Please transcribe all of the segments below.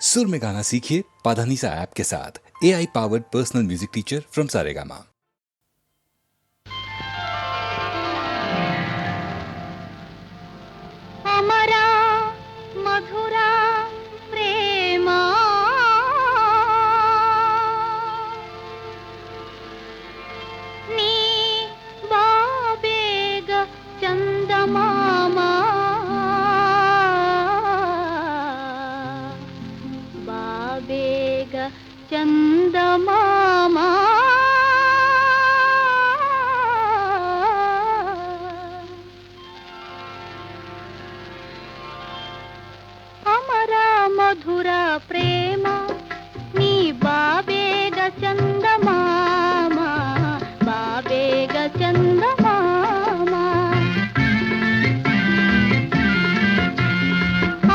सुर में गाना सीखिए पाधानीसा ऐप के साथ। AI powered personal music teacher from Saregama. अमरा मधुरा प्रेमा नी बाबेग चंदमामा बाबेग चंदमामा మధుర ప్రేమ నీ బాబేగ చందమామ బాబేగ చందమామ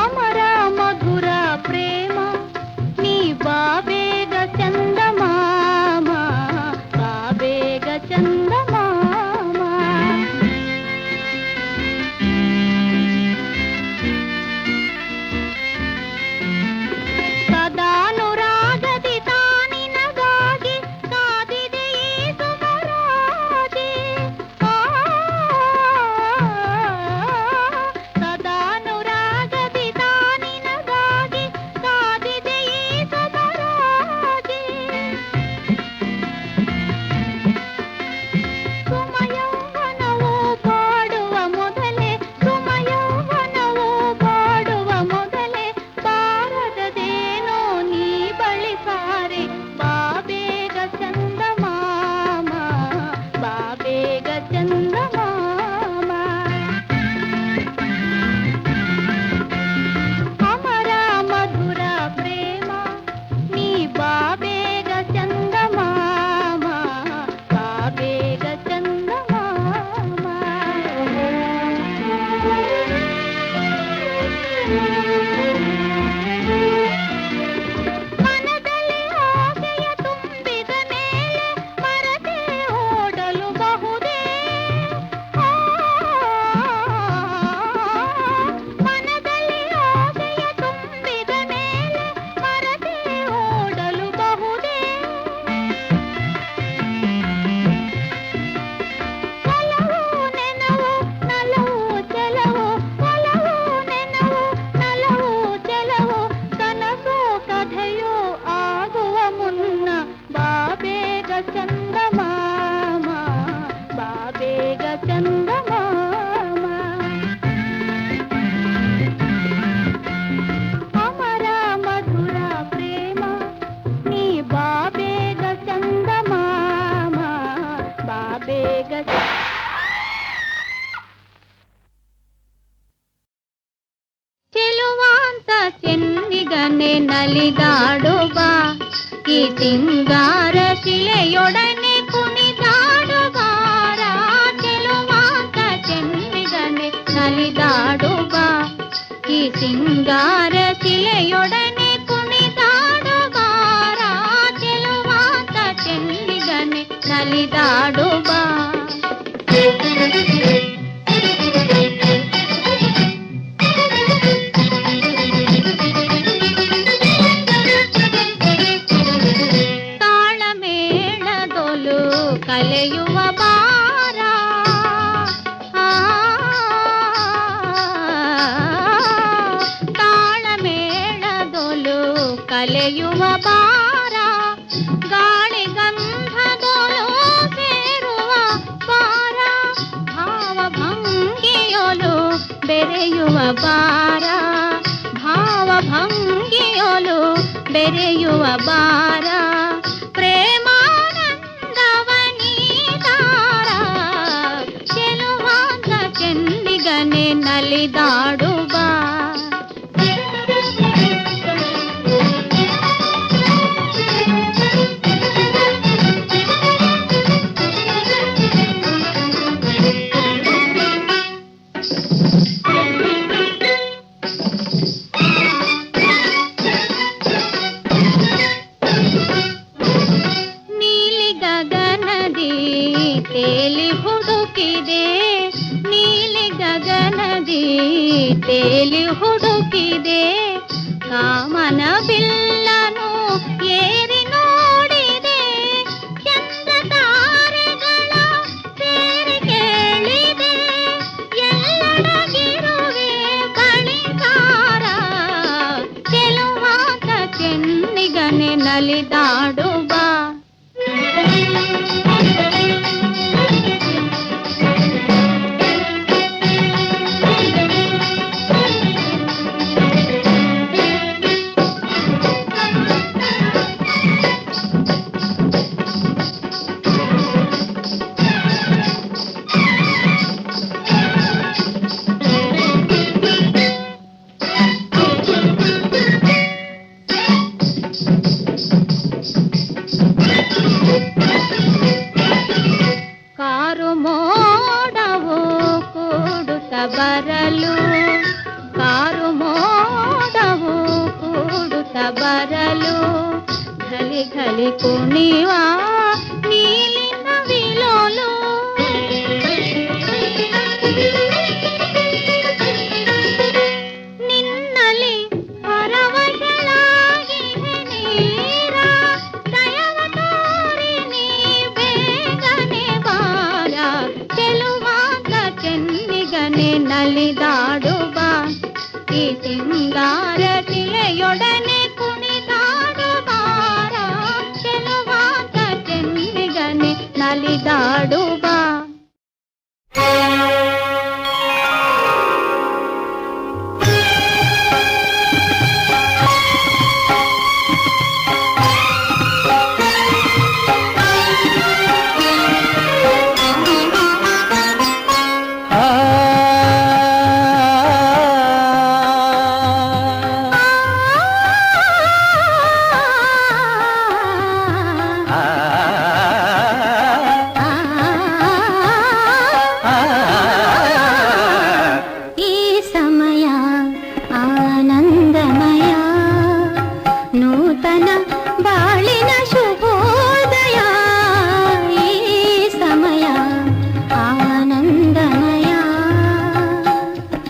అమర మధుర ప్రేమ నీ బాబేగ చందమామ బాబేగ చందమామ ನಲಿದಾಡುವ ಈ ತಿಂಗಾರ ಶಿಲೆಯೊಡನೆ ಕುಣಿದಾಡುವಾರ ಚೆಲುವಾಂತ ಚೆನ್ನಿಗನೆ ನಲಿದಾಡುವ ಈ ಸಿಂಗಾರ ಶಿಲೆಯೊಡನೆ ಕುಣಿದಾಡುವಾರ ಚೆಲುವಾಂತ ಚೆನ್ನಿಗನೆ ನಲಿದಾಡುವ ಕಲೆಯುವ ಬಾರ ತಾಳಮೇಳದೊಲು ಕಲೆಯುವ ಬಾರ ಗಾಳಿ ಗಂಧದೊಲು ಸೇರುವ ಬಾರ ಭಾವಭಂಗಿಯೊಲು ಬೆರೆಯುವ ಬಾರ ಭಾವಭಂಗಿಯೊಲು ಬೆರೆಯುವ ಬಾರ ಪ್ರೇಮ ಚೆನ್ನಿಗನೆ ನಲಿದಾಡುವ ನೀಲಿ ಗಗನದಿ ತೇಲಿ ಹುಡುಕಿದೆ ನೀಲಿ ಗಗನದಿ ಬಿಲ್ಲನು ಏರಿ ನೋಡಿದೆ ಚಂದ್ರ ತಾರೆಗಳ ಸೇರಿ ಕೇಳಿದೆ ಎಲ್ಲಡಗಿರುವೆ ಬಳಿಗಾರ ಚೆಲುವಾತ ಚೆನ್ನಿಗನೆ ನಲಿದಾಡು ಬಾ ಕಾರು ಮೋಡವು ಕೂಡುತ್ತ ಬರಲು ಕಾರು ಮೋಡವು ಕೂಡುತ್ತ ಬರಲು ಘಲಿ ಘಲಿ ಕುಣಿವ ನೀಲಿನ ವಿಲೋಲು ನಿನ್ನಲಿ ಪರವಶಳಾಗಿದೆ ನೀರ ದಯವ ತೋರಿ ನೀ ಬೇಗನೆ ಬಾರ ಚೆಲುವಾತ ಚೆನ್ನಿಗನೆ ನಲಿದಾಡು ಬಾ ಈ ಸಿಂಗಾರ ತಿಳೆಯೊಡನೆ ಕುಣಿದಾಡು ಬಾರ ಚೆಲುವಾತ ಚೆನ್ನಿಗನೆ ನಲಿದಾಡು ಬಾ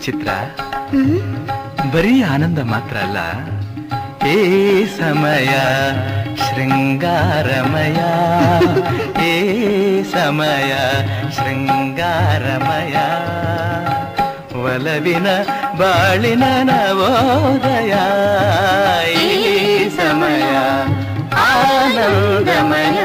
ಚಿತ್ರ ಬರೀ ಆನಂದ ಮಾತ್ರ ಅಲ್ಲ, ಏ ಸಮಯ ಶೃಂಗಾರಮಯ, ಏ ಸಮಯ ಶೃಂಗಾರಮಯ, ಒಲವಿನ ಬಾಳಿನ ನವೋದಯ, ಈ ಸಮಯ ಆನಂದಮಯ.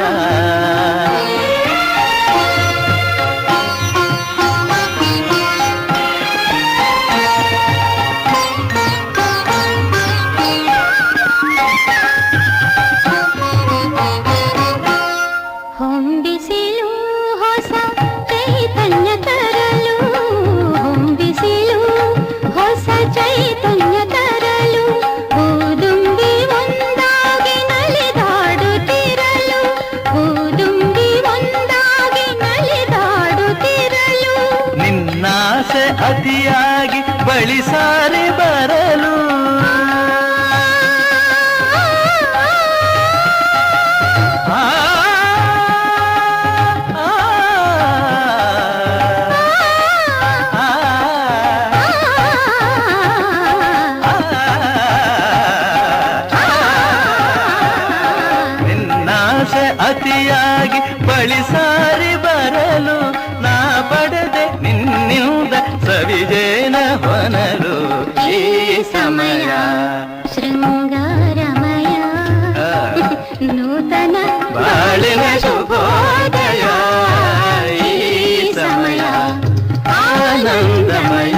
ಅತಿಯಾಗಿ ಬಳಿ ಸಾರಿ ಬರಲು ನಿನ್ನಾಸೆ ಅತಿಯಾಗಿ ಬಳಿ ಸಾರಿ ಬರಲು ನಾ ಪಡೆದೆ ನಿನ್ನಿಂದ ಸವಿಜೇನ ಹೊನಲು, ಈ ಸಮಯ ಶೃಂಗಾರಮಯ ನೂತನ ಬಾಳಿನ ಶುಭೋದಯ, ಈ ಸಮಯ ಆನಂದಮಯ.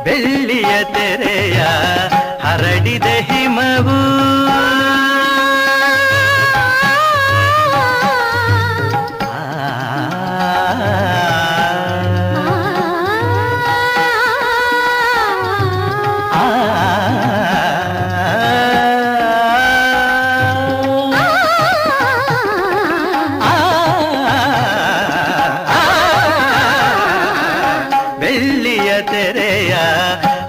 ಬೆಳ್ಳಿಯ ತೆರೆಯ ಹರಡಿದ ಹಿಮವು ಬೆಳ್ಳಿಯ ತೆರೆಯ ತೆರೆಯ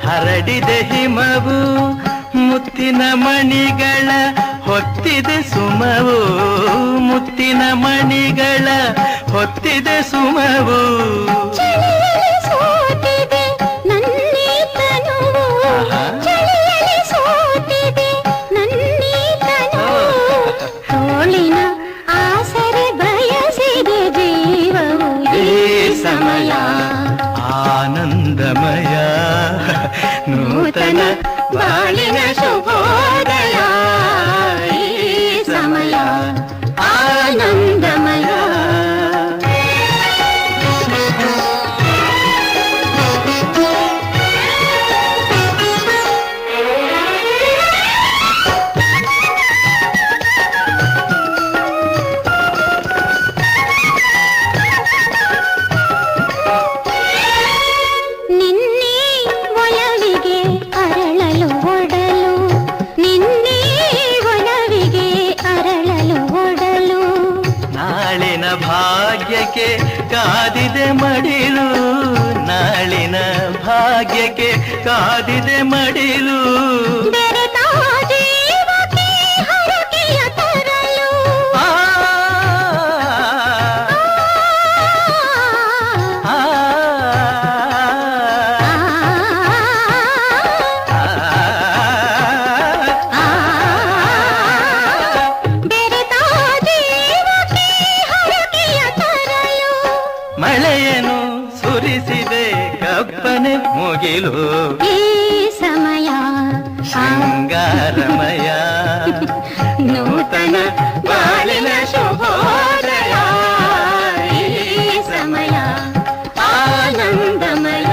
ಹರಡಿದೆ ಹಿಮವು, ಮುತ್ತಿನ ಮಣಿಗಳ ಹೊತ್ತಿದೆ ಸುಮವು, ಮುತ್ತಿನ ಮಣಿಗಳ ಹೊತ್ತಿದೆ ಸುಮವು. ಚಳಿಯಲ್ಲಿ ಸೋತಿದೆ ನನ್ನೀ ತನುವು, ಚಳಿಯಲ್ಲಿ ಸೋತಿದೆ ನನ್ನೀ ತನುವು. ತೋಳಿನ ಆಸರೆ ಬಯಸಿದೆ ಜೀವವು ಈ ಸಮಯ ಆನಂದಮಯ, ನೂತನ ಬಾಳಿನ ಶುಭೋದಯ, ಈ ಸಮಯ ಆನಂದಮಯ. ನಿನ್ನೆ ಒಲವಿಗೆ ಅರಳಲು ಒಡಲು, ನಿನ್ನೆ ಒಲವಿಗೆ ಅರಳಲು ಒಡಲು. ನಾಳಿನ ಭಾಗ್ಯಕ್ಕೆ ಕಾದಿದೆ ಮಡಿಲು, ನಾಳಿನ ಭಾಗ್ಯಕ್ಕೆ ಕಾದಿದೆ ಮಡಿಲು. ಬೆರೆತ ಜೀವಕ್ಕೆ ಹರಕೆಯ ತರಲು, ಆ, ಆ, ಬೆರೆತ ಜೀವಕ್ಕೆ ಹರಕೆಯ ತರಲು. ಮಳೆಯನ್ನು ಸುರಿಸಿದೆ ಕಪ್ಪನೆ ಮುಗಿಲು, ಈ ಸಮಯ ಶೃಂಗಾರಮಯ, ನೂತನ ಬಾಳಿನ ಶುಭೋದಯ, ಈ ಸಮಯ ಆನಂದಮಯ.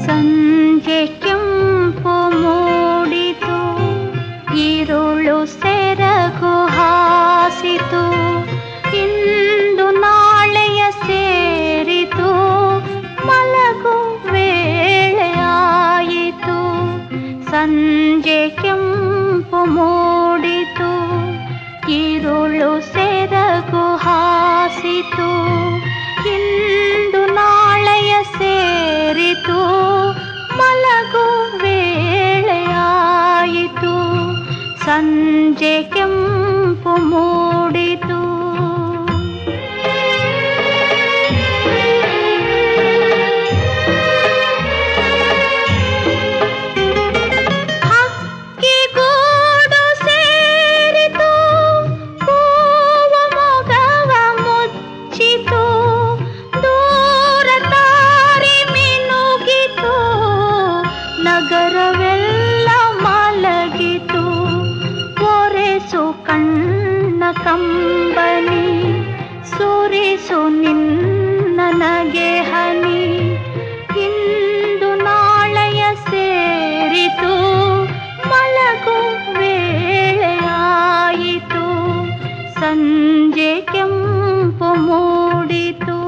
ಸಂಜೆ ಕೆಂಪು ಮೂಡಿತು, ഇരുಳು ಸೆರಗು ಹಾಸಿತು, ಇಂದು ನಾಳೆಯ ಸೇರಿತು, ಮಲಗು ವೇಳೆಯಾಯಿತು. ಸಂಜೆ ಕೆಂಪು ಮೂಡಿತು, ഇരുಳು ಸೆರಗು ಹಾಸಿತು, ಇಂದು ನಾಳೆಯ ಸೇರಿತು, ಮಲಗು ವೇಳೆಯಾಯಿತು. ಸಂಜೆ ಕೆಂಪು ಮೂಡಿತು. ಹಕ್ಕಿಗೂಡು ಸೇರಿತು, ಹೂವ ಮೊಗವ ಮುಚ್ಚಿತು, ದೂರ ದಾರಿ ಮಿನುಗಿತು, ನಗರವೆಲ್ಲ ಮಲಗಿತು. ಒರೆಸು ಕಣ್ಣ ಕಂಬನಿ, ಸುರಿಸು ನಿನ್ನ ನಗೆ ಹನಿ, ಇಂದು ನಾಳೆಯ ಸೇರಿತು, ಮಲಗು ವೇಳೆಯಾಯಿತು. ಸಂಜೆ ಕೆಂಪು ಮೂಡಿತು.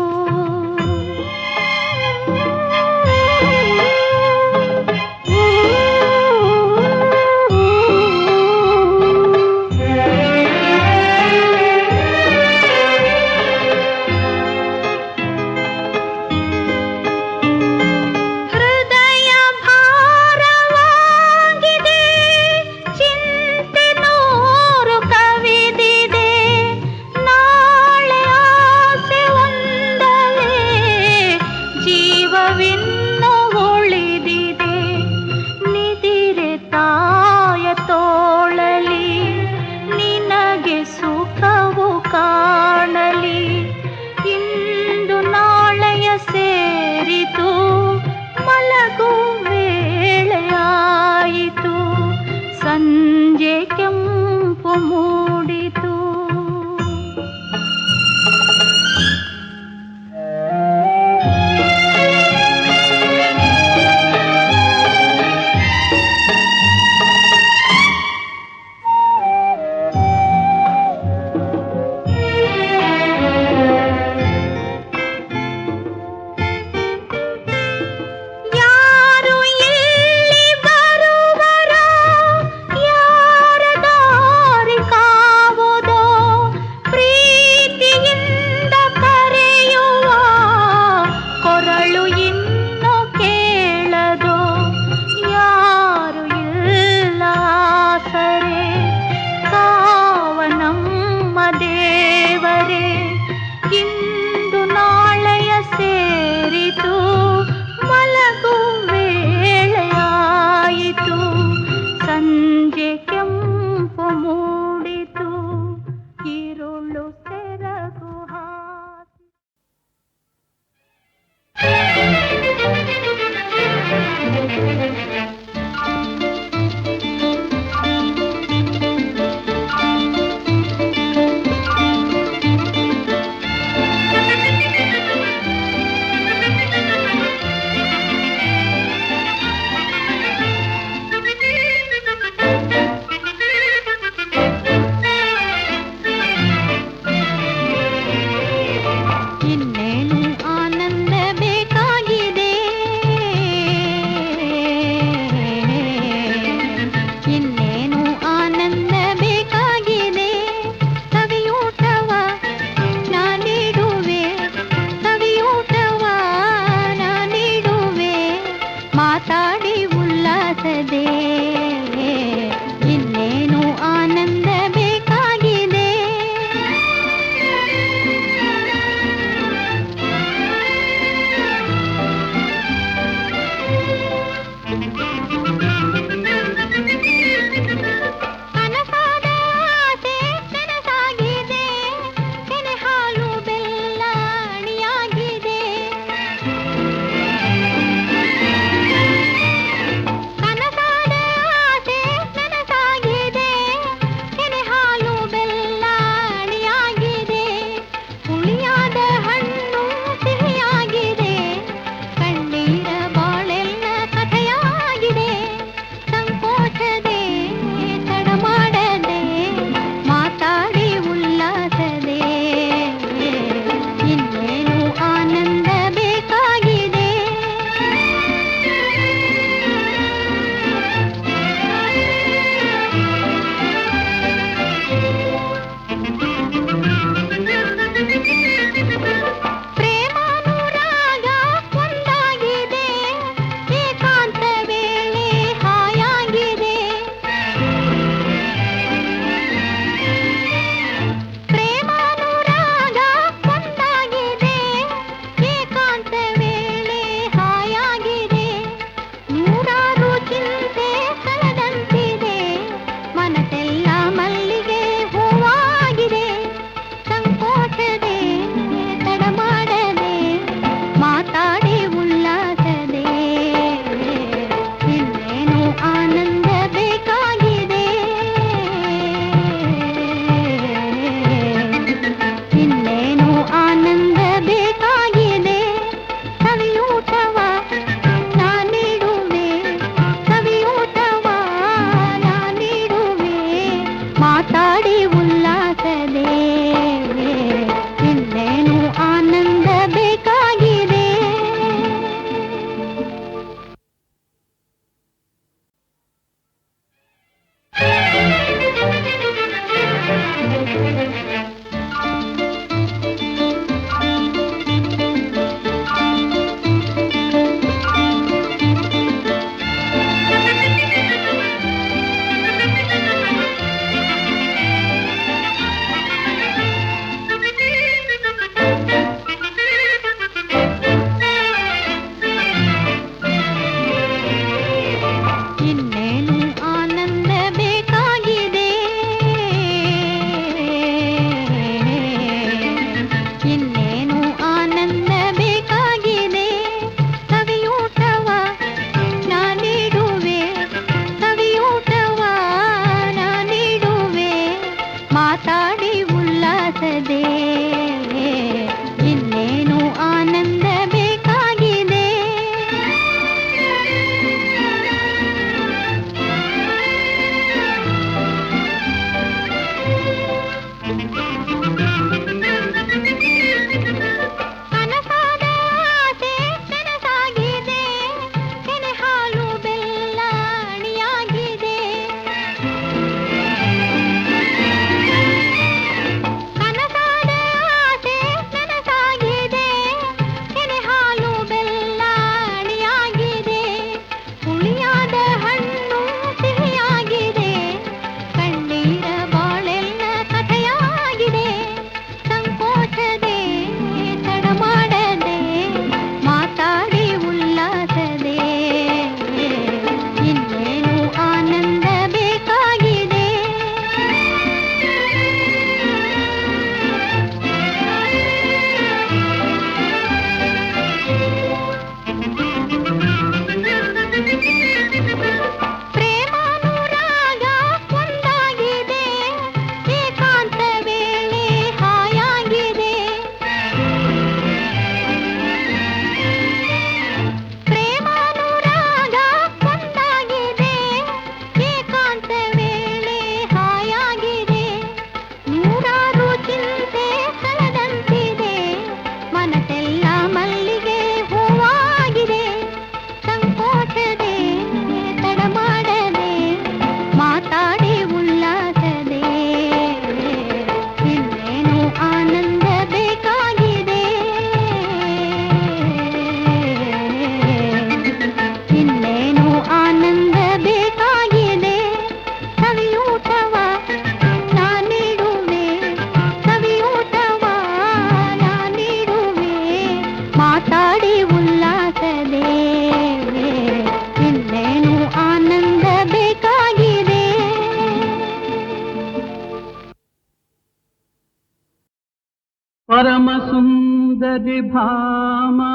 ಪರಮ ಸುಂದರಿ ಭಾಮಾ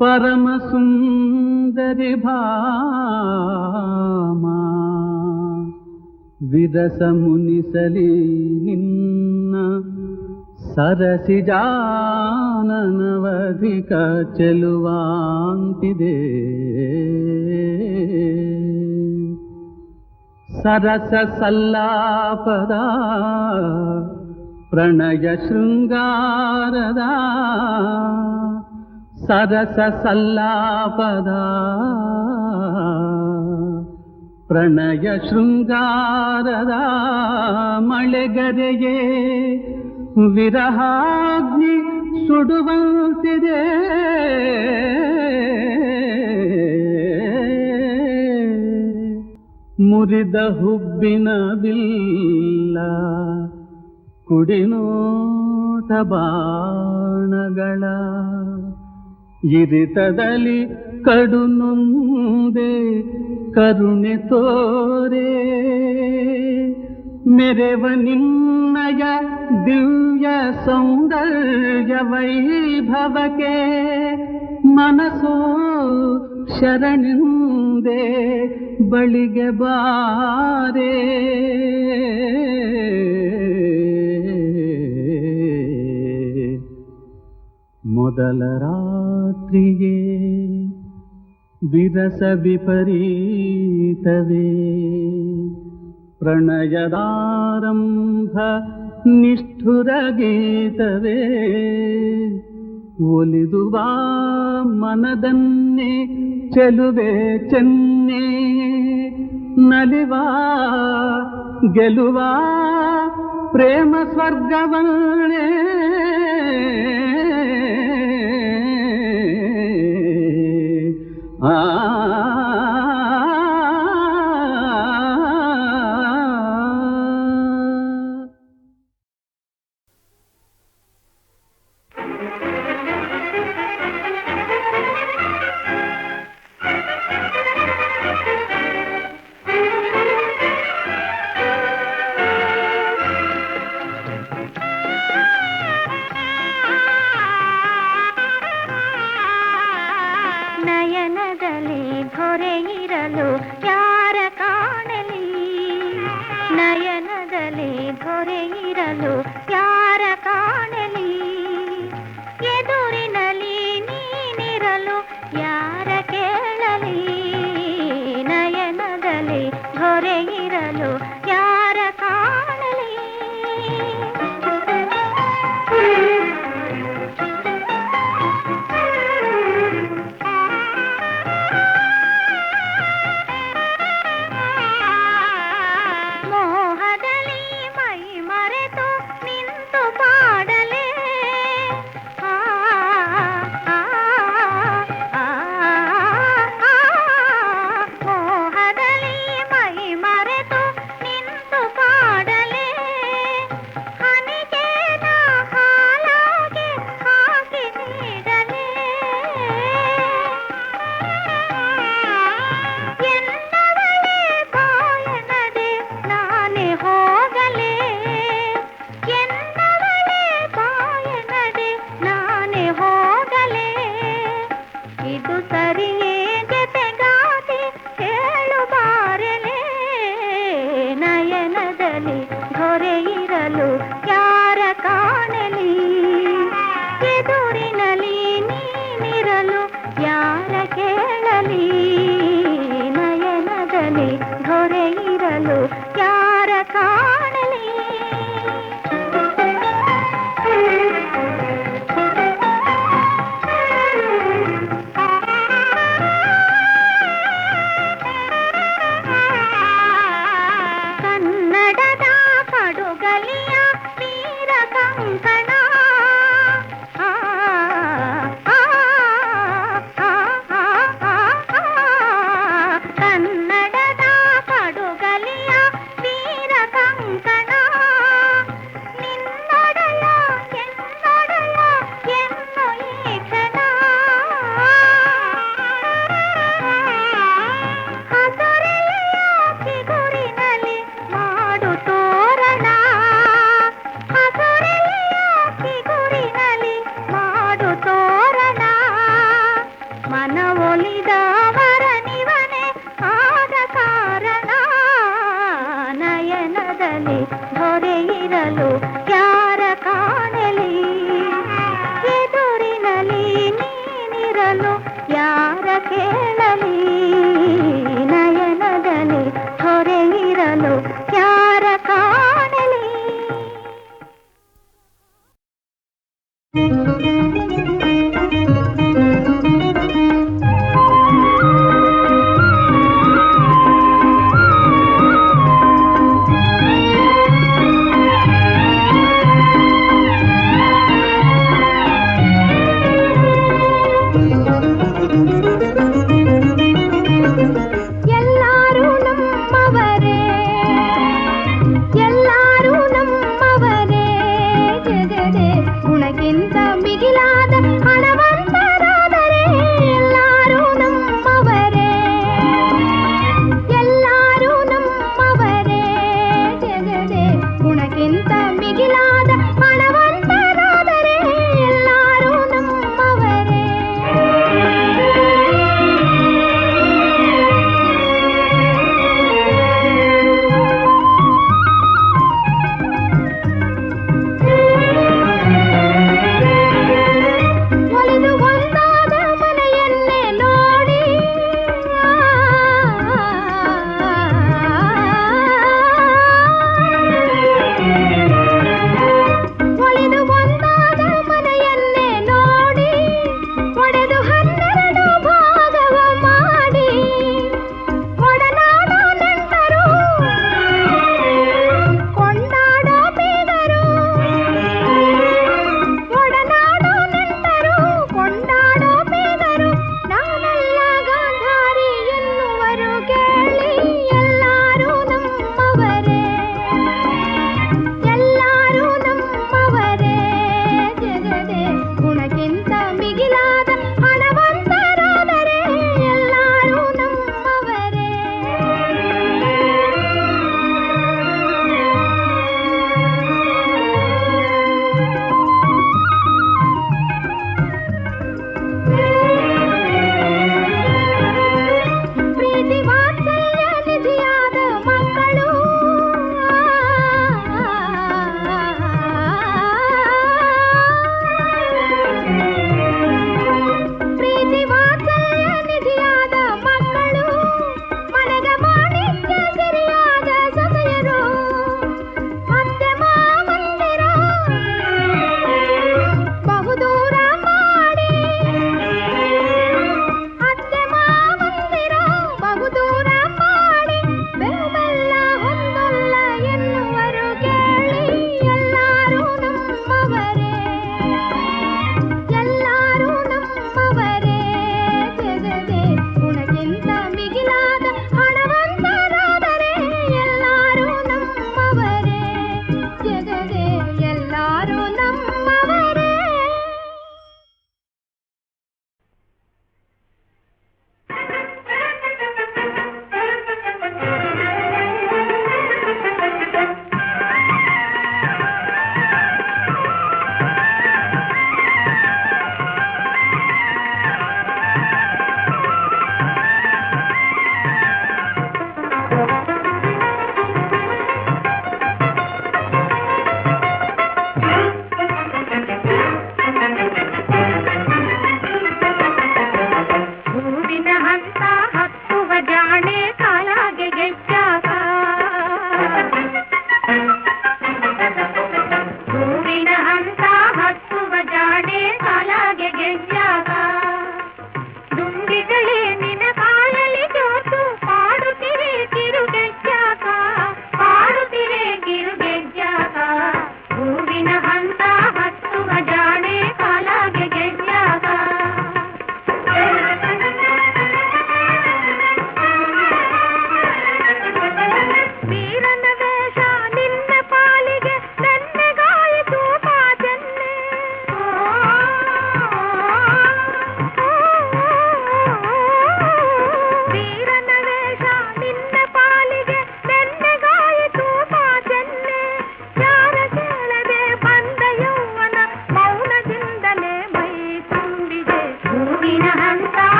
ಪರಮ ಸುಂದರಿ ಭಾಮಾ ವಿರಸ ಮುನಿಸಲಿ ನಿನ್ನ ಸರಸಿಜಾನನವಧಿಕ ಚೆಲುವಾಂತಿದೆ ಸರಸ ಸಲ್ಲಾಪದ ಪ್ರಣಯ ಶೃಂಗಾರದ ಸರಸ ಸಲ್ಲಾಪದ ಪ್ರಣಯ ಶೃಂಗಾರದ ಮಳೆಗರೆಯೇ ವಿರಹಾಗ್ನಿ ಸುಡುವಂತಿದೆ ಮುರಿದ ಹುಬ್ಬಿನ ಬಿಲ್ಲ ಕುಡಿನೋಟ ಬಾಣಗಳ ಇರಿತದಲ್ಲಿ ಕಡು ನೊಂದೆ ಕರುಣೆ ತೋರೆ ಮೆರೆವ ನಿನ್ನಯ ದಿವ್ಯ ಸೌಂದರ್ಯ ವೈಭವಕ್ಕೆ ಮನಸೋ ಶರಣೆಂದೆ ಬಳಿಗೆ ಬಾರೆ ಮೊದಲ ರಾತ್ರಿಯೇ ವಿರಸ ವಿಪರೀತವೇ ಪ್ರಣಯದಾರಂಭ ನಿಷ್ಠುರ ಗೀತವೇ ಒಲಿದು ಬಾ ಮನದನ್ನೇ ಚೆಲುವೆ ಚೆನ್ನೆ ನಲಿವಾ ಗೆಲುವಾ ಪ್ರೇಮ ಸ್ವರ್ಗವನ್ನೇ ಆ ನಯನದಲ್ಲಿ ಧೊರೆಯಿರಲು ಯಾರ ಕಾಣಲಿ ನಯನದಲ್ಲಿ ಧೊರೆಯಿರಲು ಯಾರ ಕಾಣಲಿ ಎದುರಿನಲ್ಲಿ ನೀನಿರಲು ಯಾರ ಕೇಳಲಿ ನಯನದಲ್ಲಿ ಧೊರೆಯಿರಲು ಯಾರ ಕಾಣಲಿ ನೀನಿರಲು ಯಾರ ಕಾಣಲಿ ಎದುರಿನಲ್ಲಿ ನೀನಿರಲು ಯಾರ ಕೇಳಲಿ ನಯನದಲ್ಲಿ ಹೊರೆಯಿರಲು ಯಾರ ಕಾಣಲಿ.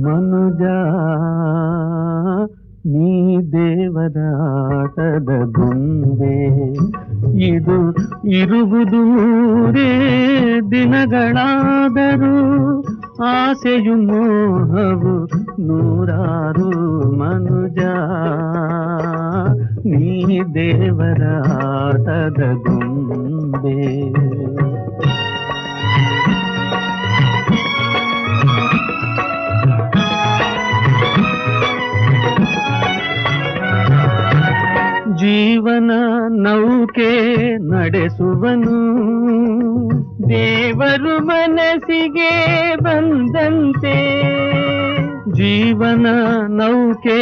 ಮನುಜ ನೀ ದೇವರಾಟದ ಗೊಂಬೆ, ಇದು ಇರುವುದು ಮೂರೇ ದಿನಗಳಾದರೂ ಆಸೆಯು ಮೋಹವು ನೂರಾರು. ಮನುಜ ನೀ ದೇವರಾಟದ ಗೊಂಬೆ. ಜೀವನ ನೌಕೆ ನಡೆಸುವನು, ದೇವರು ಮನಸ್ಸಿಗೆ ಬಂದಂತೆ. ಜೀವನ ನೌಕೆ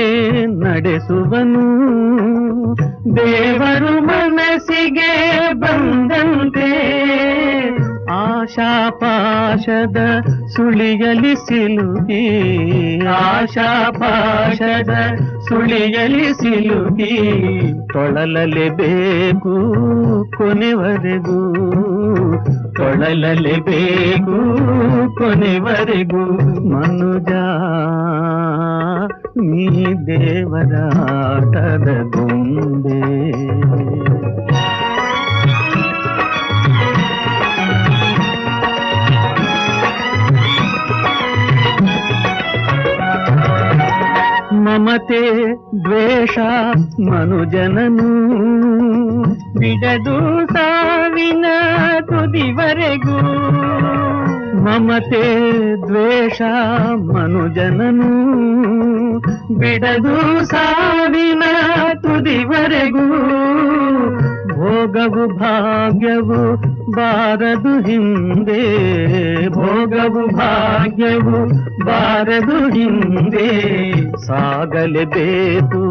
ನಡೆಸುವನು, ದೇವರು ಮನಸ್ಸಿಗೆ ಬಂದಂತೆ. ಆಶಾಪಾಶದ ಸುಳಿಯಲಿ ಸಿಲುಕಿ, ಆಶಾಪಾಶದ ಸುಳಿಯಲಿ ಸಿಲುಕಿ ತೊಳಲಲೇಬೇಕು ಕೊನೆವರೆಗೂ, ತೊಳಲಲೇಬೇಕು ಕೊನೆವರೆಗೂ. ಮನುಜ ನೀ ದೇವರಾಟದ ಗೊಂಬೆ. ಮಮತೆ ದ್ವೇಷ ಮನುಜನನು ಬಿಡದು ಸಾವಿನ ತುದಿವರೆಗೂ. ಮಮತೆ ದ್ವೇಷ ಮನುಜನನು ಬಿಡದು ಸಾವಿನ ತುದಿವರೆಗೂ. ಭೋಗವು ಭಾಗ್ಯವು ಬಾರದು ಹಿಂದೆ, ಭೋಗವು ಭಾಗ್ಯವು ಬಾರದು ಹಿಂದೆ. ಸಾಗಲೇಬೇಕು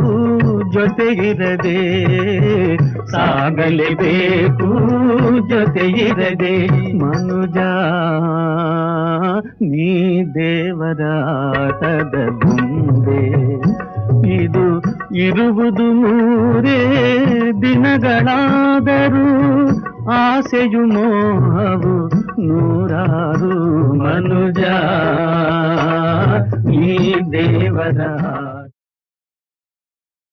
ಜೊತೆಗಿರದೆ, ಸಾಗಲೇಬೇಕು ಜೊತೆಗಿರದೆ. ಮನುಜ ನೀ ದೇವರಾಟದ ಗೊಂಬೆ, ಇದು ಇರುವುದು ಮೂರೇ ದಿನಗಳಾದರೂ ಆಸೆಯು ಮೋಹವು ನೂರಾರು. ಮನುಜ ಈ ದೇವರ